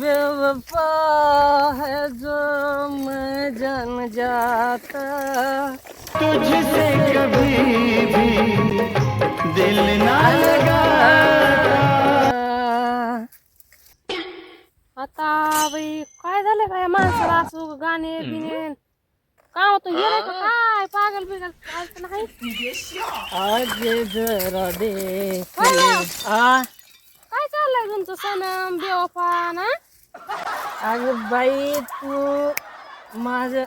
बेवफा है जो मैं जान जाता तुझसे कभी भी दिल ना लगा। आता बाई काय झालं काय माणसाला असं गाणे बिने का होतं गेलं का काय पागल बिगल काय तर नाही आज जरा दे होय ना? आ काय चाललंय तुमचं सनम बेवफा ना अगं बाई तू माझं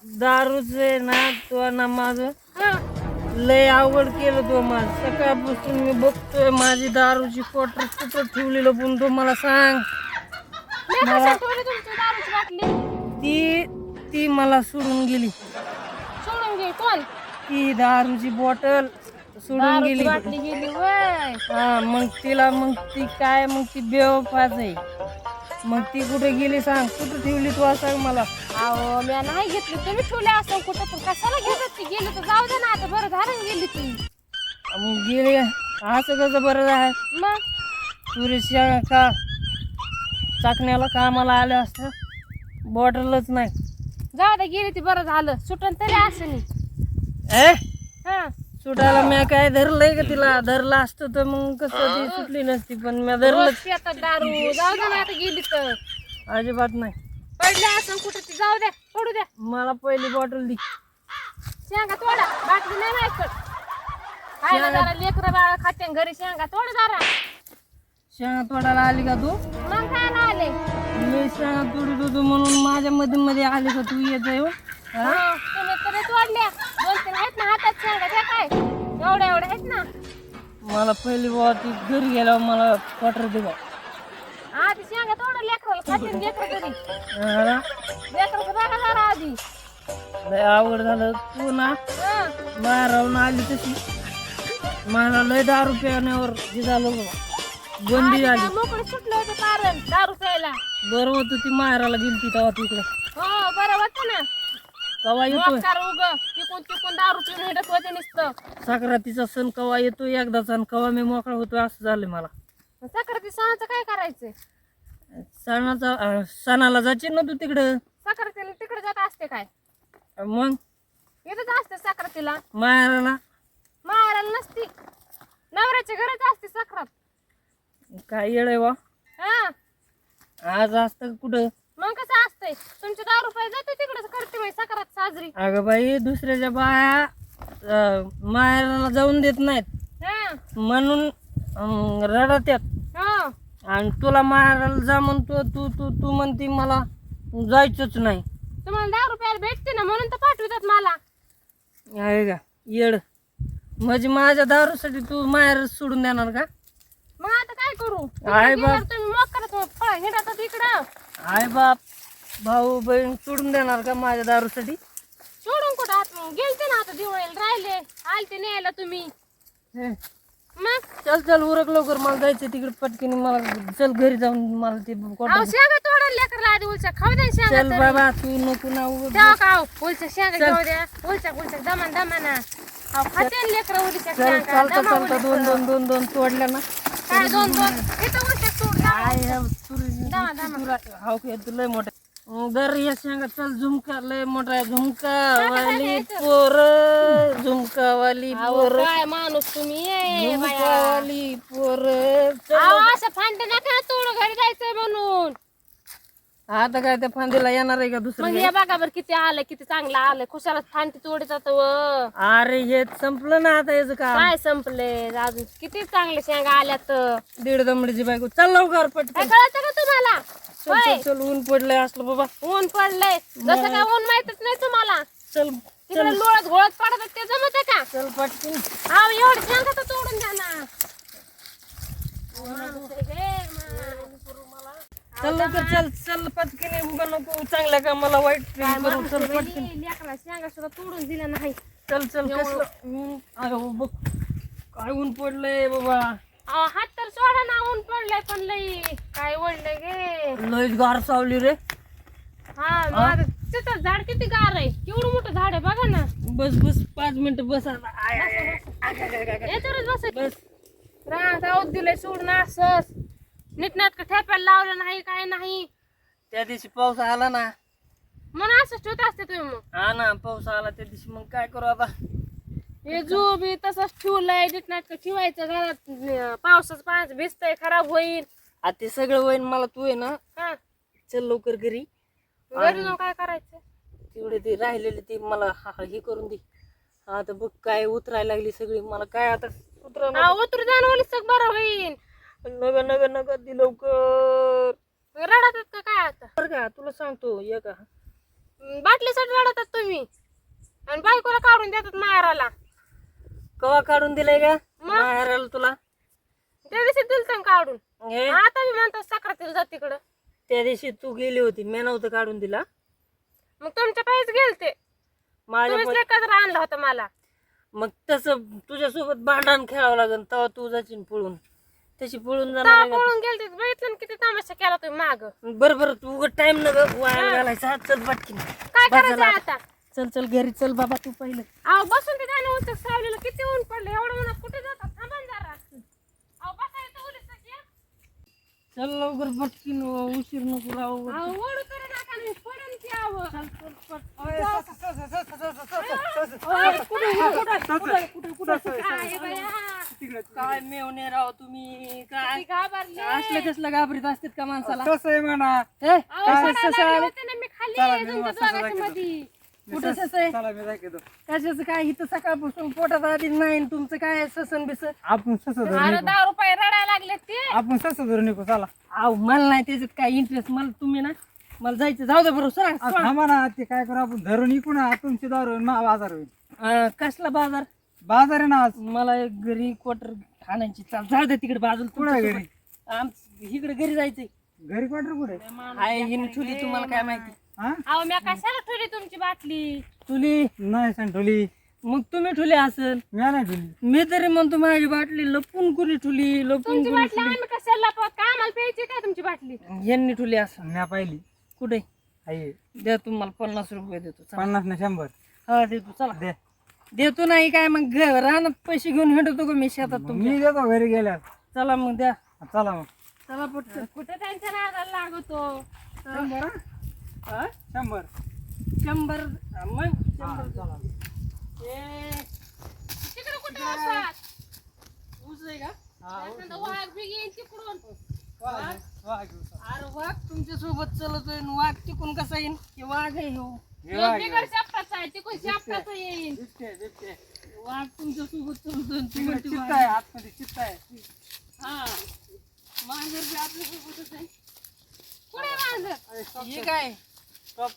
दारूच आहे ना तू ना माझं हा लय आवड केलं तू माझं सकाळपासून मी बघतोय माझी दारूची क्वार्टर कुठं ठेवलेलं पण तू मला सांग मी कशाला ठेवली तुमची दारूची बाटली ती ती मला सोडून गेली सोडून घे कोण ती दारूची बॉटल सोडून दारूची गेली बाटली गेली वय हा मग तिला मग ती काय मग ती बेवफाच आहे मग ती कुठे गेली सांग कुठं ठेवली तू सांग मला अहो मी नाही घेतली तुम्ही ठेवले असं कुठं पण कशाला घेतात ती गेली तर जाऊ दे ना आता बरं झालं गेली ती मग गेली असं कसं बरं आहे मग तुरीच्या का चाकण्याला कामाला आलं असतं बॉटलच नाही जाऊ दे गेली ती बरं झालं सुटण तरी असं नाही ए हा सुटायला मी काय धरलंय का तिला धरलं असतं तर मग कसं ती सुटली नसती पण मी धरलं रोज पितात दारू जाऊ दे ना आता गेली तर अजिबात नाही पडले असं कुठं ती जाऊ द्या पडू द्या मला पहिली बॉटल दी शेंगा तोडा बाटली नाही माहित खायला जरा लेकरं बाळा खाते घरी शेंगा तोड जरा शेंगा तोडायला आली का तू मग खायला आले मी शेंगा तोडत होतो म्हणून माझ्या मध्ये मध्ये आली का तू येत येऊ तुम्ही तरी तोडल्या 2-3 आहेत ना हातात शेंगा त्या काय एवढ्या एवढ्या आहेत ना मला पहिली बॉ ती घरी गेल्यावर मला क्वार्टर दे बा आधी शेंगा तोडा लेकराला खाते लेकरं घरी हा? लेकराचं बघा जरा आधी लय आवड झालं तू ना हं. मारावून आली तशी मला लय दारू प्याण्यावर हे झालं बाबा बंदी आधी आली काय मोकळं सुटलं होतं कारण दारू प्यायला बरं होतं ती मारायला गेली तेव्हा तिकडे हो बरं वाटतं ना कवा येतोय मोकार उग तिकून तिकून दारू पिऊन हिडत होते नुसतं साखरातीचा सण कवा येतोय एकदाच आणि कवा मी मोकळा होतोय असं झालं मला साखरेची सणाचं काय करायचंय सणाला जायचे ना तू तिकडं साखरेतीला तिकडे जात असते काय मग इथंच असते साखरेतीला मारायला मारायला नसती नवऱ्याच्या घरच असते साखरात काय येळ वा हा आज असतं कुठं मग कसं असतंय तुमचे 10 रुपये जाते तिकडे करते बाई साखरात साजरी अगं बाई दुसऱ्याच्या बाया मारायला जाऊन देत नाहीत हा म्हणून रडत्यात हो आणि तुला मारायला जा म्हणतो तू तू तू म्हणती मला जायचंच नाही तुम्हाला 10 रुपयाला भेटते ना म्हणून तर पाठवतात मला आहे का येड म्हणजे माझ्या दारूसाठी तू माहेर सोडून देणार का मग आता काय करू आहे तिकडे बाप. गेल्यावर तुम्ही मोकार फळ हिंडतात इकडं आई बाप भाऊ बहीण सोडून देणार का माझ्या दारूसाठी सोडून कुठं आत गेलते ना आता दिवाळीला राहिले आलते न्यायला तुम्ही हे, मग चल चल उरक लवकर मला जायचं तिकडे पटकीने मला चल घरी जाऊन मला ते अहो क्वार्टर शेंगा तोडायला लेकरला आधी उलच्या खाऊ द्या शेंगा चल तरी. बाबा तू नको ना उगाच. तेव्हा का उलच्या शेंगा चल. घेऊ द्या उलच्या दमान दमाना अहो खाते लेकर उलच्या चल शेंगा चालता दमा चालता उलच्या. दोन दोन दोन दोन तोडल्या ना काय 2-2 इथं उलच्या तोड दमा लय मोठा दर या शेंगा चल झुमका लय मोठा आहे झुमका वाली पोर झुमका वाली पोर काय माणूस तुम्ही ये बाया. झुमका वाली पोर अहो असं फांटे नका तोड घरी जायचंय म्हणून आता काय त्या फांदीला येणार आहे का दुसरं मग हे बघा बरं किती आलं किती चांगलं आलं खुशाला फांटी तोडतात व अरे हे संपलं ना आता याचं काम काय संपले अजून किती चांगले शेंगा आल्यात दीड दमडीची बायको चल लवकर काय पटकन कळतं का तुम्हाला चल होय. चल चल ऊन पडलंय असलं बाबा ऊन पडलंय जसं काय ऊन माहितच नाही तुम्हाला चल तिकडे लोळत घोळत पडतात ते जमत का चल पटकन अहो एवढे शेंगा तर तोडून द्या ना चल लवकर चल चल पटकन उभा नको चांगल्या कामाला वाईट करू चल पटकन लेकरा शेंगा सुद्धा तोडून दिल्या नाही चल चल कसलं ऊन अरे हो बघ काय ऊन पडलंय बाबा अहो हात तर सोडा ना ऊन पडलंय पण लई काय ओढलंय गे लयच गार सावली रे हा माझं तिथं झाड किती गार आहे केवढं मोठं झाड आहे बघा ना बस बस 5 मिनिटं बस आता I, I, I, I, I, I, I, I. याच्यावरच बसायचं बस रांग जाऊ दिलंय सोडून असंच नीटनाटकं ठेप्याला लावलं नाही काय नाही त्या दिवशी पाऊस आला ना. म्हणून असंच ठेवत असते तुम्ही मग. हा ना, पाऊस आला त्या दिवशी, मग काय करू आता. हे जू बी तसंच ठेवलंय नीटनाटकं ठेवायचं घरात. पावसाचं पाण्याचं भिजतंय खराब होईल. आता ते सगळं होईन. मला तू आहे ना, हा चल लवकर घरी. घरी जाऊन काय करायचं. तेवढे ते राहिलेले ते मला हे करून दे. आता बघ काय उतरायला लागली सगळी. मला काय आता उतरू जाण ओली सग बरं होईल. नग नग नग ती लवकर. रडतात का काय आता. बरं का तुला सांगतो एक बाटलीसाठी रडतात तुम्ही आणि बायकोला काढून देतात माहेराला. कवा काढून दिलाय का माहेराला तुला. त्या दिवशी दिलतं काढून. हे आता मी म्हणतो सक्रातील जा तिकडं. त्या दिवशी तू गेली होती, मी नव्हतं काढून दिला. मग तुमच्या पायीच गेलते. माझ्या तुम्हीच लेकरं आणलं होतं मला. मग तसं तुझ्यासोबत भांडण खेळावं लागेल तेव्हा तू जाशील पळून. तशी पळून का जाणार पळून गेलते बघितलं ना किती तमाशा केला तुम्ही माग. बरं बरं तू उगत टाइम न वाया घालायचा. चल पटकीन. काय करायचं आता. चल चल घरी चल बाबा तू पहिलं. अहो बसून ते गाणं उचक सावलेलं किती ऊन पडलं. एवढं म्हणत कुठे जातात थांबा ना जरा. अहो बसायचं उलीच चल लवकर पटकीन, उशीर नको लावू. ओढू करू नका नाही पडून की आवं. काय बाया काय मेवणे राव तुम्ही. काय ती घाबरली. असलं कसलं घाबरीत असतात का माणसाला. कसं आहे म्हणा. हे अहो, कसं पडायला ससं लागले आलं? होते ना मी खाली तुमच्या दोघांच्या मधी. कुठं सस आहे. चला मी दाखवतो. कशाचं काय इथं सकाळपासून पोटात आधी नाही आणि तुमचं काय ससन बिस. आपण ससं धरून अरे निघू. 10 रुपये रडायला लागले ते. आपण ससं धरून निघू चला. अहो मला नाही त्याच्यात काय इंटरेस्ट. मला तुम्ही ना मला जायचं. जाऊ दे बरोबर आ, थांबा ना ते काय करू आपण धरून इकू ना. तुमची दारू होईल मा बाजार होईल. कसला बाजार. बाजार आहे ना आज. मला एक घरी क्वार्टर खाण्याची चाल. जाऊ दे तिकडे बाजूला. कुठं आहे घरी. इकडे घरी जायचंय. घरी क्वार्टर कुठे हाय हिने ठुली तुम्हाला काय माहिती. हा अहो मी कशाला ठेवली तुमची बाटली. तुली नाही संठोली. मग तुम्ही ठुले असेल. मी नाही ठेवली. मी तरी म्हणतो माझी बाटली लपून कुणी ठुली. लपून तुमची कुणी बाटली आम्ही कशाला लपवत. का आम्हाला प्यायची काय तुमची बाटली. ठुली. यांनी ठुली असं. मी पाहिली कुठे आहे. द्या तुम्हाला 50 रुपये देतो. चला. 50 ना 100 हा देतो. चला दे. देतो नाही काय मग रानात पैसे घेऊन हिंडतो का मी शेतात तुमच्या. मी देतो घरी गेल्यावर. चला मग द्या. चला मग. चला पटकन. कुठे त्यांच्या नादाला लागतो. 100 हा? 100. 100 मग 100. हा, चला. तिकडे कुठे वासात. ऊस आहे का. एखादा वाघ बी येईन तिकडून. वाह, वाह, घेऊ चला. अरे वाघ तुमच्या सोबत चलतोय आणि वाघ तिकून कसा येईन. हे वाघ आहे हो. हे वाह, हे बिगर शापटाचा आहे तिकडून शापटाचा येईन. बिबटे, बिबटे. वाघ तुमच्या सोबत चलतोय आणि तिकडे तुम्ही चित्त आहे आतमध्ये चित्त आहे. हा मांजर बी आपल्या सोबतच आहे. कुठे मांजर. हे काय टॉप